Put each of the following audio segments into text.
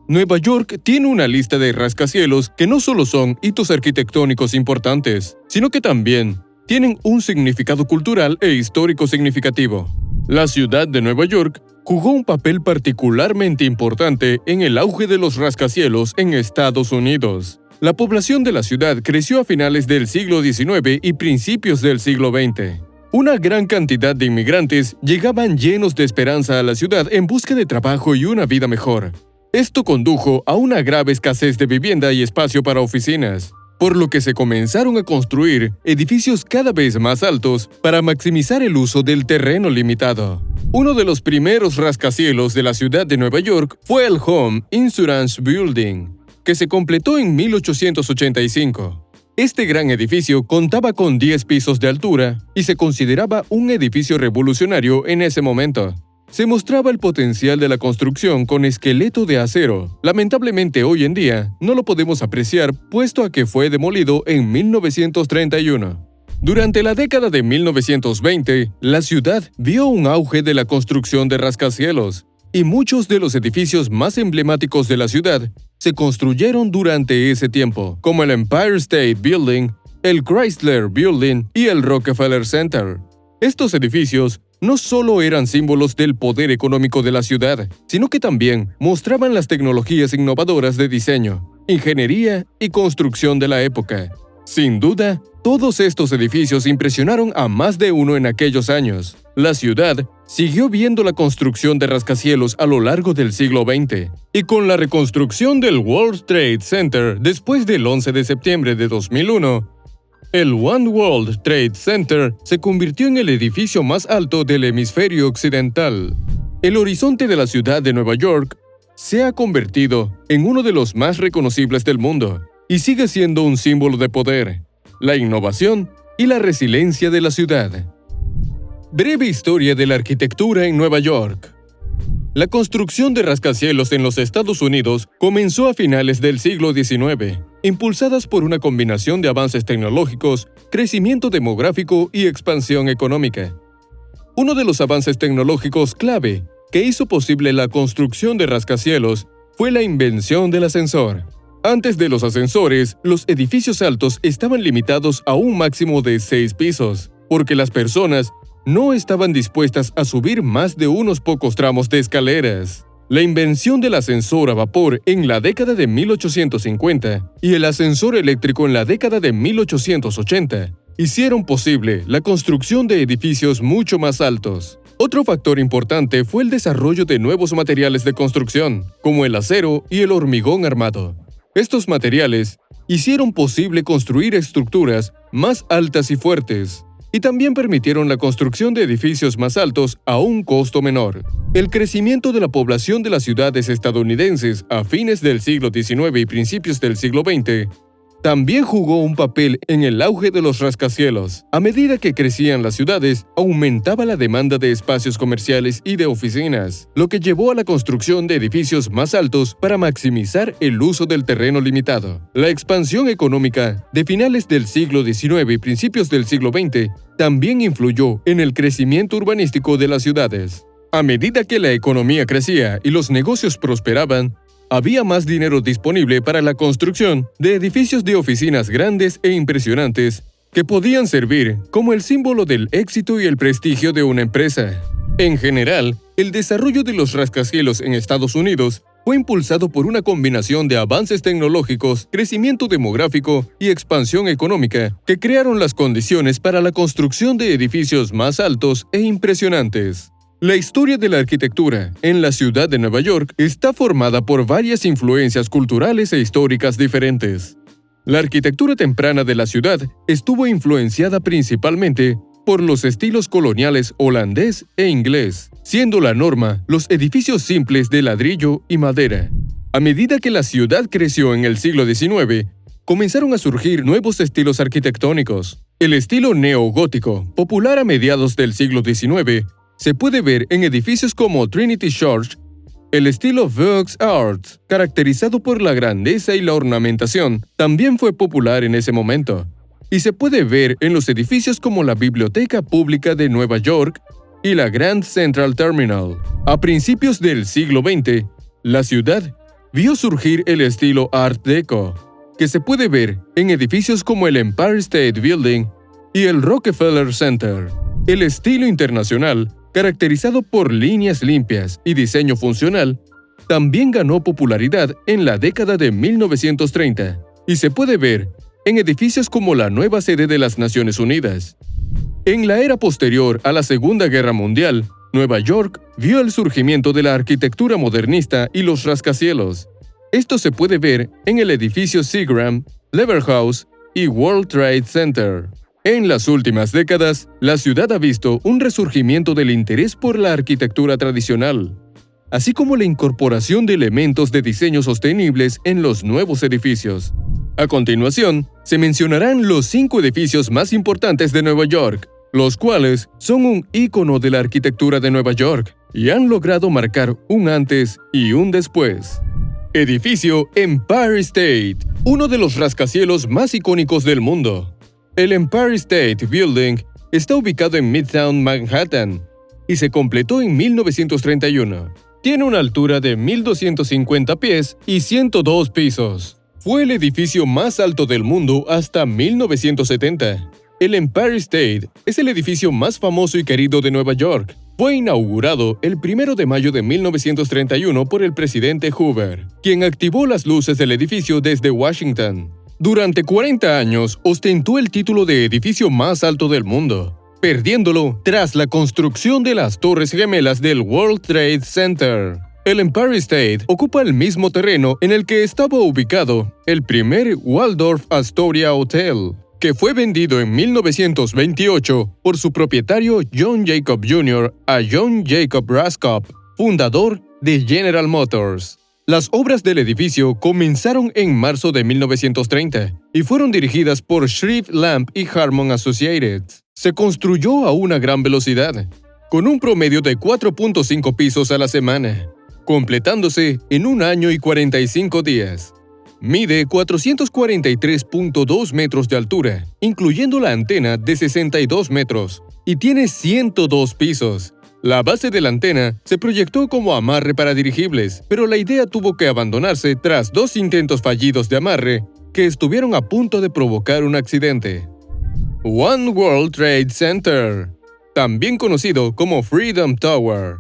Nueva York tiene una lista de rascacielos que no solo son hitos arquitectónicos importantes, sino que también tienen un significado cultural e histórico significativo. La ciudad de Nueva York jugó un papel particularmente importante en el auge de los rascacielos en Estados Unidos. La población de la ciudad creció a finales del siglo XIX y principios del siglo XX. Una gran cantidad de inmigrantes llegaban llenos de esperanza a la ciudad en busca de trabajo y una vida mejor. Esto condujo a una grave escasez de vivienda y espacio para oficinas, por lo que se comenzaron a construir edificios cada vez más altos para maximizar el uso del terreno limitado. Uno de los primeros rascacielos de la ciudad de Nueva York fue el Home Insurance Building, que se completó en 1885. Este gran edificio contaba con 10 pisos de altura y se consideraba un edificio revolucionario en ese momento. Se mostraba el potencial de la construcción con esqueleto de acero. Lamentablemente hoy en día no lo podemos apreciar puesto a que fue demolido en 1931. Durante la década de 1920, la ciudad vio un auge de la construcción de rascacielos, y muchos de los edificios más emblemáticos de la ciudad se construyeron durante ese tiempo, como el Empire State Building, el Chrysler Building y el Rockefeller Center. Estos edificios no solo eran símbolos del poder económico de la ciudad, sino que también mostraban las tecnologías innovadoras de diseño, ingeniería y construcción de la época. Sin duda, todos estos edificios impresionaron a más de uno en aquellos años. La ciudad siguió viendo la construcción de rascacielos a lo largo del siglo XX, y con la reconstrucción del World Trade Center después del 11 de septiembre de 2001, el One World Trade Center se convirtió en el edificio más alto del hemisferio occidental. El horizonte de la ciudad de Nueva York se ha convertido en uno de los más reconocibles del mundo, y sigue siendo un símbolo de poder, la innovación y la resiliencia de la ciudad. Breve historia de la arquitectura en Nueva York. La construcción de rascacielos en los Estados Unidos comenzó a finales del siglo XIX, impulsadas por una combinación de avances tecnológicos, crecimiento demográfico y expansión económica. Uno de los avances tecnológicos clave que hizo posible la construcción de rascacielos fue la invención del ascensor. Antes de los ascensores, los edificios altos estaban limitados a un máximo de 6 pisos, porque las personas no estaban dispuestas a subir más de unos pocos tramos de escaleras. La invención del ascensor a vapor en la década de 1850 y el ascensor eléctrico en la década de 1880 hicieron posible la construcción de edificios mucho más altos. Otro factor importante fue el desarrollo de nuevos materiales de construcción, como el acero y el hormigón armado. Estos materiales hicieron posible construir estructuras más altas y fuertes, y también permitieron la construcción de edificios más altos a un costo menor. El crecimiento de la población de las ciudades estadounidenses a fines del siglo XIX y principios del siglo XX también jugó un papel en el auge de los rascacielos. A medida que crecían las ciudades, aumentaba la demanda de espacios comerciales y de oficinas, lo que llevó a la construcción de edificios más altos para maximizar el uso del terreno limitado. La expansión económica de finales del siglo XIX y principios del siglo XX también influyó en el crecimiento urbanístico de las ciudades. A medida que la economía crecía y los negocios prosperaban, había más dinero disponible para la construcción de edificios de oficinas grandes e impresionantes que podían servir como el símbolo del éxito y el prestigio de una empresa. En general, el desarrollo de los rascacielos en Estados Unidos fue impulsado por una combinación de avances tecnológicos, crecimiento demográfico y expansión económica que crearon las condiciones para la construcción de edificios más altos e impresionantes. La historia de la arquitectura en la ciudad de Nueva York está formada por varias influencias culturales e históricas diferentes. La arquitectura temprana de la ciudad estuvo influenciada principalmente por los estilos coloniales holandés e inglés, siendo la norma los edificios simples de ladrillo y madera. A medida que la ciudad creció en el siglo XIX, comenzaron a surgir nuevos estilos arquitectónicos. El estilo neogótico, popular a mediados del siglo XIX, se puede ver en edificios como Trinity Church. El estilo Beaux Arts, caracterizado por la grandeza y la ornamentación, también fue popular en ese momento, y se puede ver en los edificios como la Biblioteca Pública de Nueva York y la Grand Central Terminal. A principios del siglo XX, la ciudad vio surgir el estilo Art Deco, que se puede ver en edificios como el Empire State Building y el Rockefeller Center. El estilo internacional, caracterizado por líneas limpias y diseño funcional, también ganó popularidad en la década de 1930 y se puede ver en edificios como la nueva sede de las Naciones Unidas. En la era posterior a la Segunda Guerra Mundial, Nueva York vio el surgimiento de la arquitectura modernista y los rascacielos. Esto se puede ver en el edificio Seagram, Lever House y World Trade Center. En las últimas décadas, la ciudad ha visto un resurgimiento del interés por la arquitectura tradicional, así como la incorporación de elementos de diseño sostenibles en los nuevos edificios. A continuación, se mencionarán los 5 edificios más importantes de Nueva York, los cuales son un ícono de la arquitectura de Nueva York y han logrado marcar un antes y un después. Edificio Empire State, uno de los rascacielos más icónicos del mundo. El Empire State Building está ubicado en Midtown Manhattan y se completó en 1931. Tiene una altura de 1.250 pies y 102 pisos. Fue el edificio más alto del mundo hasta 1970. El Empire State es el edificio más famoso y querido de Nueva York. Fue inaugurado el 1 de mayo de 1931 por el presidente Hoover, quien activó las luces del edificio desde Washington. Durante 40 años ostentó el título de edificio más alto del mundo, perdiéndolo tras la construcción de las Torres Gemelas del World Trade Center. El Empire State ocupa el mismo terreno en el que estaba ubicado el primer Waldorf Astoria Hotel, que fue vendido en 1928 por su propietario John Jacob Jr. a John Jacob Raskop, fundador de General Motors. Las obras del edificio comenzaron en marzo de 1930 y fueron dirigidas por Shreve Lamp y Harmon Associates. Se construyó a una gran velocidad, con un promedio de 4.5 pisos a la semana, completándose en 1 año y 45 días. Mide 443.2 metros de altura, incluyendo la antena de 62 metros, y tiene 102 pisos. La base de la antena se proyectó como amarre para dirigibles, pero la idea tuvo que abandonarse tras 2 intentos fallidos de amarre que estuvieron a punto de provocar un accidente. One World Trade Center, también conocido como Freedom Tower,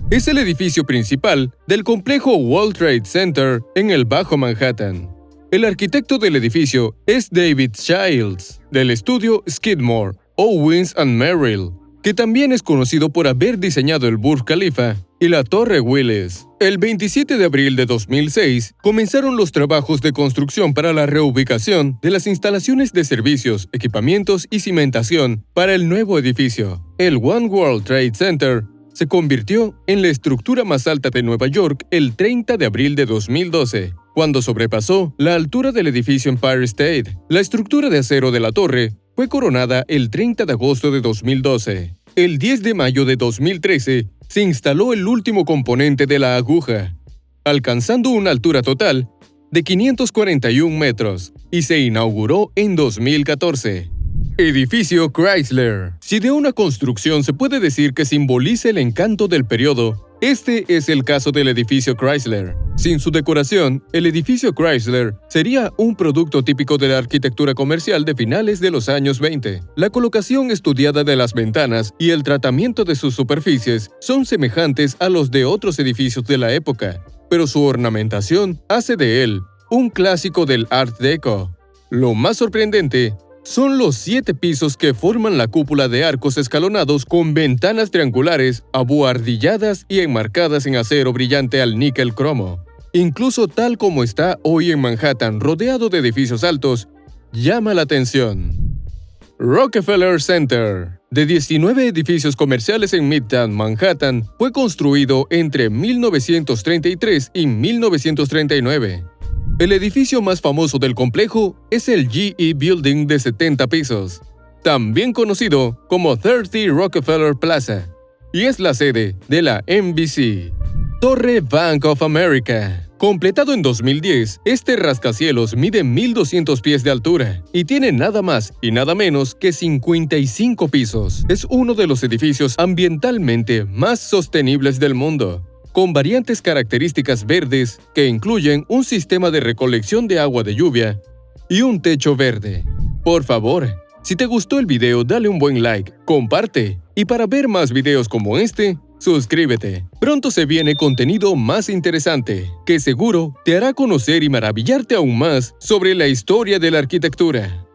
es el edificio principal del complejo World Trade Center en el Bajo Manhattan. El arquitecto del edificio es David Childs, del estudio Skidmore, Owens & Merrill, que también es conocido por haber diseñado el Burj Khalifa y la Torre Willis. El 27 de abril de 2006 comenzaron los trabajos de construcción para la reubicación de las instalaciones de servicios, equipamientos y cimentación para el nuevo edificio. El One World Trade Center se convirtió en la estructura más alta de Nueva York el 30 de abril de 2012, cuando sobrepasó la altura del edificio Empire State. La estructura de acero de la torre fue coronada el 30 de agosto de 2012. El 10 de mayo de 2013 se instaló el último componente de la aguja, alcanzando una altura total de 541 metros, y se inauguró en 2014. Edificio Chrysler. Si de una construcción se puede decir que simboliza el encanto del periodo, este es el caso del edificio Chrysler. Sin su decoración, el edificio Chrysler sería un producto típico de la arquitectura comercial de finales de los años 20. La colocación estudiada de las ventanas y el tratamiento de sus superficies son semejantes a los de otros edificios de la época, pero su ornamentación hace de él un clásico del Art Deco. Lo más sorprendente son los 7 pisos que forman la cúpula de arcos escalonados con ventanas triangulares, abuhardilladas y enmarcadas en acero brillante al níquel cromo. Incluso tal como está hoy en Manhattan, rodeado de edificios altos, llama la atención. Rockefeller Center, de 19 edificios comerciales en Midtown Manhattan, fue construido entre 1933 y 1939. El edificio más famoso del complejo es el GE Building de 70 pisos, también conocido como 30 Rockefeller Plaza, y es la sede de la NBC. Torre Bank of America. Completado en 2010, este rascacielos mide 1.200 pies de altura y tiene nada más y nada menos que 55 pisos. Es uno de los edificios ambientalmente más sostenibles del mundo, con variantes características verdes que incluyen un sistema de recolección de agua de lluvia y un techo verde. Por favor, si te gustó el video, dale un buen like, comparte y para ver más videos como este, suscríbete. Pronto se viene contenido más interesante, que seguro te hará conocer y maravillarte aún más sobre la historia de la arquitectura.